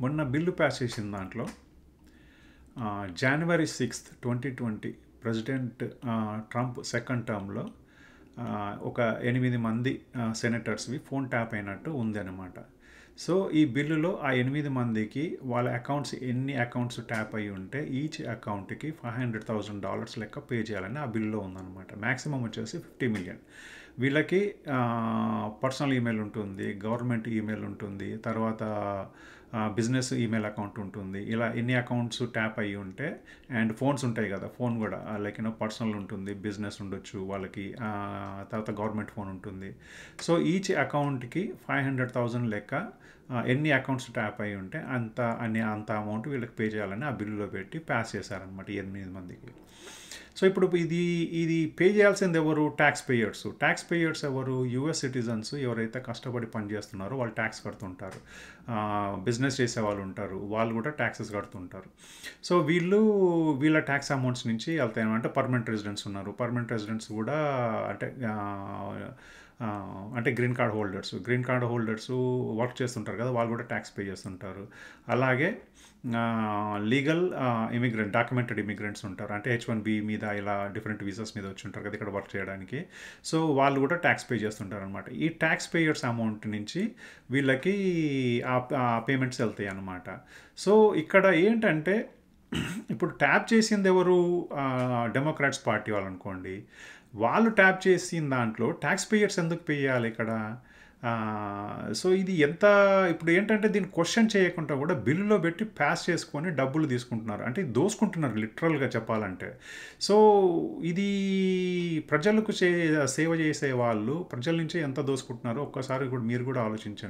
మొన్న bill pass చేసిన దాంట్లో జనవరి 6th 2020 ప్రెసిడెంట్ ట్రంప్ సెకండ్ టర్మ్లో ఒక 8 మంది సెనేటర్స్వి ఫోన్ ట్యాప్ అయినట్టు ఉంది అనమాట. సో ఈ బిల్లులో ఆ 8 మందికి వాళ్ళ అకౌంట్స్ ఎన్ని అకౌంట్స్ ట్యాప్ అయ్యి ఉంటే ఈచ్ అకౌంట్కి $500,000 లెక్క పే చేయాలని ఆ బిల్లులో ఉందన్నమాట. మ్యాక్సిమం వచ్చేసి 50 మిలియన్. వీళ్ళకి పర్సనల్ ఈమెయిల్ ఉంటుంది, గవర్నమెంట్ ఈమెయిల్ ఉంటుంది, తర్వాత బిజినెస్ ఈమెయిల్ అకౌంట్ ఉంటుంది. ఇలా ఎన్ని అకౌంట్స్ ట్యాప్ అయ్యి ఉంటే, అండ్ ఫోన్స్ ఉంటాయి కదా, ఫోన్ కూడా లైక్ పర్సనల్ ఉంటుంది, బిజినెస్ ఉండొచ్చు వాళ్ళకి, తర్వాత గవర్నమెంట్ ఫోన్ ఉంటుంది. సో ఈచ్ అకౌంట్కి 500,000 లెక్క ఎన్ని అకౌంట్స్ ట్యాప్ అయ్యి ఉంటే అంత అమౌంట్ వీళ్ళకి పే చేయాలని ఆ బిల్లులో పెట్టి పాస్ చేశారనమాట 8 మందికి. సో ఇప్పుడు ఇది పే చేయాల్సింది ఎవరు? ట్యాక్స్ పేయర్స్ ఎవరు? యూఎస్ సిటిజన్స్ ఎవరైతే కష్టపడి పనిచేస్తున్నారో వాళ్ళు ట్యాక్స్ కడుతుంటారు. బిజినెస్ చేసే వాళ్ళు ఉంటారు, వాళ్ళు కూడా ట్యాక్సెస్ కడుతుంటారు. సో వీళ్ళ ట్యాక్స్ అమౌంట్స్ నుంచి వెళ్తాయి. అంటే పర్మనెంట్ రెసిడెంట్స్ ఉన్నారు, పర్మనెంట్ రెసిడెంట్స్ కూడా అంటే గ్రీన్ కార్డ్ హోల్డర్స్ వర్క్ చేస్తుంటారు కదా, వాళ్ళు కూడా ట్యాక్స్ పే చేస్తుంటారు. అలాగే లీగల్ డాక్యుమెంటెడ్ ఇమిగ్రెంట్స్ ఉంటారు, అంటే H1B మీద ఇలా డిఫరెంట్ వీసాస్ మీద వచ్చి ఉంటారు కదా ఇక్కడ వర్క్ చేయడానికి. సో వాళ్ళు కూడా ట్యాక్స్ పే చేస్తుంటారు అనమాట. ఈ ట్యాక్స్ పేయర్స్ అమౌంట్ నుంచి వీళ్ళకి ఆ పేమెంట్స్ వెళ్తాయి అన్నమాట. సో ఇక్కడ ఏంటంటే ఇప్పుడు ట్యాప్ చేసింది ఎవరు? డెమోక్రాట్స్ పార్టీ వాళ్ళు అనుకోండి. వాళ్ళు ట్యాప్ చేసిన దాంట్లో ట్యాక్స్ పేయర్స్ ఎందుకు పే చేయాలి ఇక్కడ? సో ఇది ఇప్పుడు ఏంటంటే దీన్ని క్వశ్చన్ చేయకుండా కూడా బిల్లులో పెట్టి పాస్ చేసుకొని డబ్బులు తీసుకుంటున్నారు, అంటే దోసుకుంటున్నారు లిటరల్గా చెప్పాలంటే. సో ఇది ప్రజలకు సేవ చేసే వాళ్ళు ప్రజల నుంచి ఎంత దోసుకుంటున్నారో ఒక్కసారి కూడా మీరు కూడా ఆలోచించండి.